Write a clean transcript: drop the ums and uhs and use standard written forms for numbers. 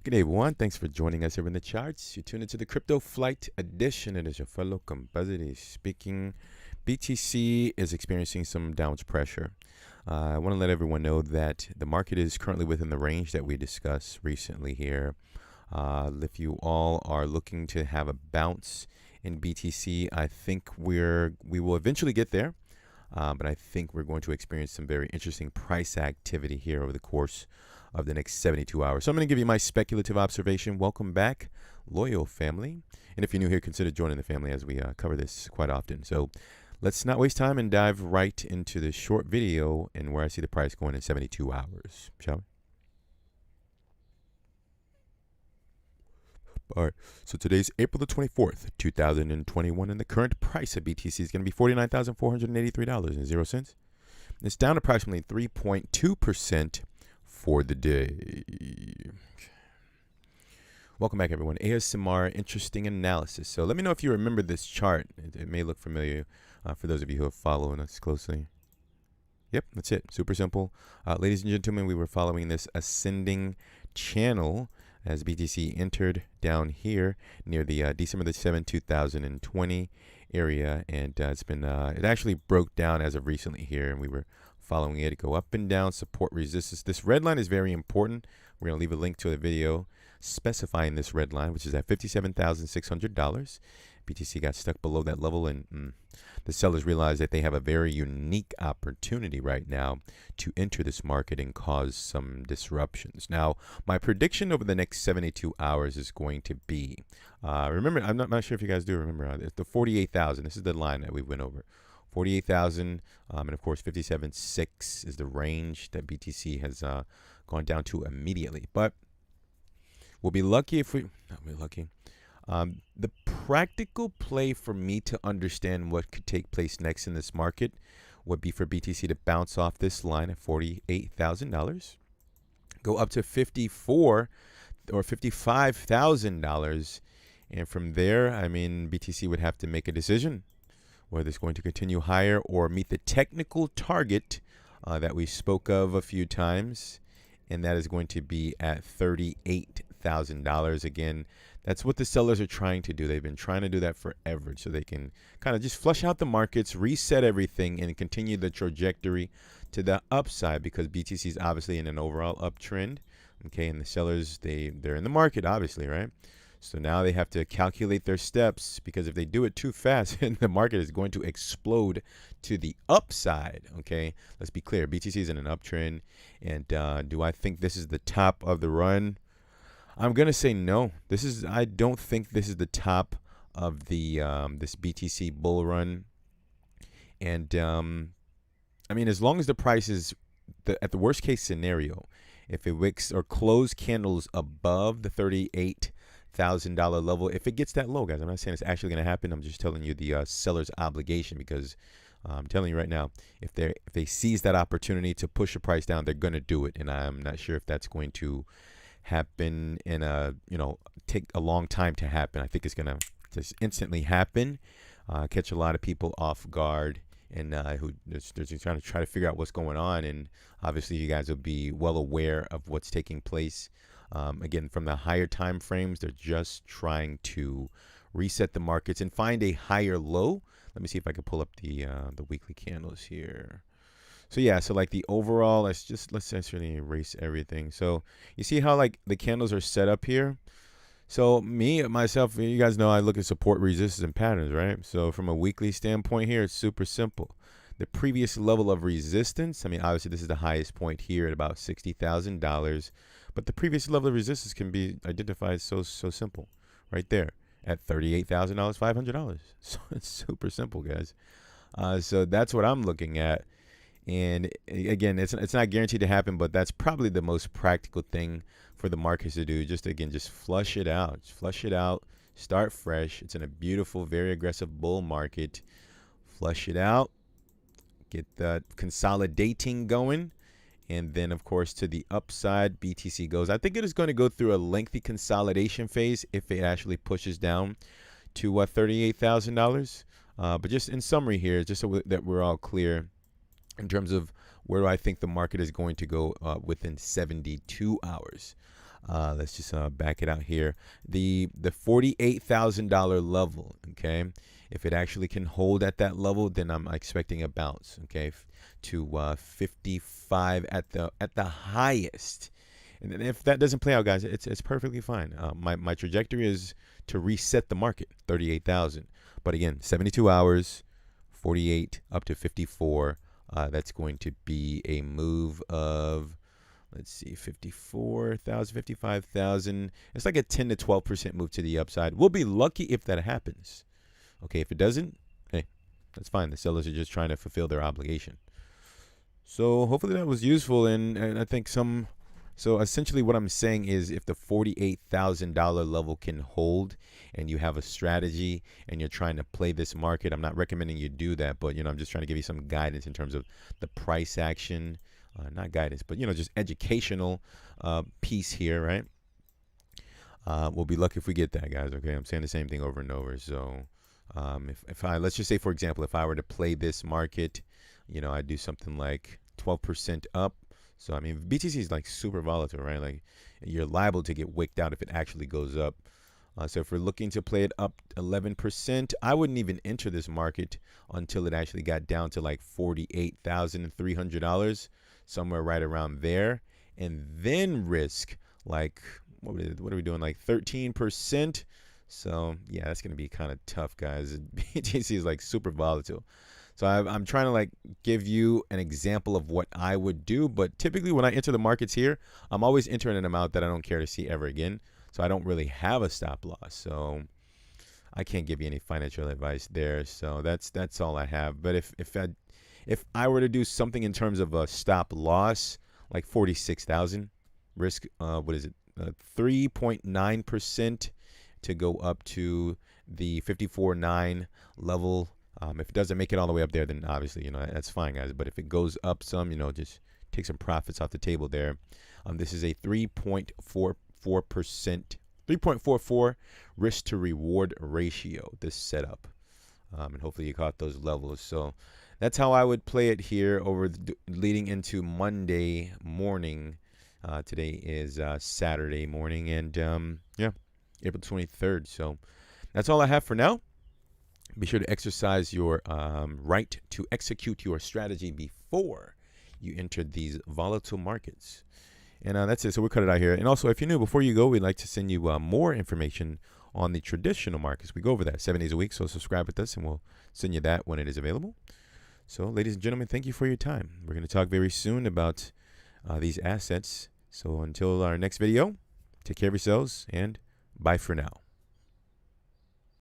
Good day, everyone. Thanks for joining us here in the charts. You tune into the Crypto Flight edition. It is your fellow compositor speaking. BTC is experiencing some downward pressure. I want to let everyone know that the market is currently within the range that we discussed recently here. If you all are looking to have a bounce in BTC, I think we will eventually get there. But I think we're going to experience some very interesting price activity here over the course of the next 72 hours. So I'm going to give you my speculative observation. Welcome back, loyal family. And if you're new here, consider joining the family as we cover this quite often. So let's not waste time and dive right into this short video and where I see the price going in 72 hours, shall we? All right, so today's April the 24th, 2021, and the current price of BTC is going to be $49,483.00. It's down approximately 3.2% for the day. Welcome back, everyone. ASMR Interesting Analysis. So let me know if you remember this chart. It may look familiar for those of you who are following us closely. Yep, that's it. Super simple. Ladies and gentlemen, we were following this ascending channel as BTC entered down here near the December the 7th, 2020 area, and it's been it actually broke down as of recently here, and we were following it go up and down, support resistance. This red line is very important. We're going to leave a link to a video specifying this red line, which is at $57,600. BTC got stuck below that level, and the sellers realized that they have a very unique opportunity right now to enter this market and cause some disruptions. Now, my prediction over the next 72 hours is going to be, remember, I'm not sure if you guys do remember, the 48,000. This is the line that we went over. 48,000, and of course 57.6 is the range that BTC has gone down to immediately. But we'll be lucky if we, not be lucky. The practical play for me to understand what could take place next in this market would be for BTC to bounce off this line at $48,000, go up to $54,000 or $55,000, and from there, I mean, BTC would have to make a decision whether it's going to continue higher or meet the technical target that we spoke of a few times, and that is going to be at $38,000. Again, that's what the sellers are trying to do. They've been trying to do that forever, so they can kind of just flush out the markets, reset everything, and continue the trajectory to the upside, because BTC is obviously in an overall uptrend. Okay, and the sellers, they're in the market, obviously, right? So now they have to calculate their steps, because if they do it too fast, the market is going to explode to the upside. Okay, let's be clear. BTC is in an uptrend, and do I think this is the top of the run? I'm gonna say no. I don't think this is the top of the this BTC bull run. And I mean, as long as the price is at the worst case scenario, if it wicks or close candles above the $38,000 level, if it gets that low, guys, I'm not saying it's actually going to happen. I'm just telling you the seller's obligation, because I'm telling you right now, if they seize that opportunity to push the price down, they're going to do it. And I'm not sure if that's going to happen in take a long time to happen. I think it's going to just instantly happen, catch a lot of people off guard, and who they're just trying to figure out what's going on. And obviously you guys will be well aware of what's taking place. Again, from the higher time frames, they're just trying to reset the markets and find a higher low. Let me see if I can pull up the weekly candles here. So yeah, so like the overall, let's actually erase everything. So you see how like the candles are set up here. So myself, you guys know I look at support, resistance, and patterns, right? So from a weekly standpoint here, it's super simple. The previous level of resistance, I mean, obviously this is the highest point here at about $60,000, but the previous level of resistance can be identified so simple, right there at $38,000, $500. So it's super simple, guys. So that's what I'm looking at. And again, it's not guaranteed to happen, but that's probably the most practical thing for the markets to do. Just flush it out. Just flush it out. Start fresh. It's in a beautiful, very aggressive bull market. Flush it out. Get the consolidating going. And then, of course, to the upside, BTC goes. I think it is going to go through a lengthy consolidation phase if it actually pushes down to $38,000. But just in summary here, just so that we're all clear, in terms of where I think the market is going to go within 72 hours. Let's just back it out here. The $48,000 level, okay? If it actually can hold at that level, then I'm expecting a bounce, okay, to 55 at the highest. And then if that doesn't play out, guys, it's perfectly fine. My trajectory is to reset the market, 38,000. But again, 72 hours, 48 up to 54. That's going to be a move of, let's see, 54,000, 55,000. It's like a 10 to 12% move to the upside. We'll be lucky if that happens. Okay, if it doesn't, hey, that's fine. The sellers are just trying to fulfill their obligation. So hopefully that was useful, and I think so essentially what I'm saying is if the $48,000 level can hold and you have a strategy and you're trying to play this market, I'm not recommending you do that, but I'm just trying to give you some guidance in terms of the price action, not guidance, but just educational piece here, right? We'll be lucky if we get that, guys. Okay, I'm saying the same thing over and over. So if I, let's just say, for example, if I were to play this market, I'd do something like 12% up. So, I mean, BTC is like super volatile, right? Like you're liable to get wicked out if it actually goes up. So if we're looking to play it up 11%, I wouldn't even enter this market until it actually got down to like $48,300, somewhere right around there. And then risk like, what are we doing? Like 13%. So yeah, that's going to be kind of tough, guys. BTC is like super volatile. So I'm trying to like give you an example of what I would do. But typically when I enter the markets here, I'm always entering an amount that I don't care to see ever again. So I don't really have a stop loss. So I can't give you any financial advice there. So that's all I have. But if I were to do something in terms of a stop loss, like 46,000 risk, what is it? 3.9% to go up to the 54.9 level. If it doesn't make it all the way up there, then obviously, that's fine, guys. But if it goes up some, just take some profits off the table there. This is a 3.44% risk to reward ratio, this setup. And hopefully you caught those levels. So that's how I would play it here leading into Monday morning. Today is Saturday morning, and April 23rd. So that's all I have for now. Be sure to exercise your right to execute your strategy before you enter these volatile markets. And that's it. So we'll cut it out here. And also, if you're new, before you go, we'd like to send you more information on the traditional markets. We go over that 7 days a week. So subscribe with us, and we'll send you that when it is available. So, ladies and gentlemen, thank you for your time. We're going to talk very soon about these assets. So until our next video, take care of yourselves, and bye for now.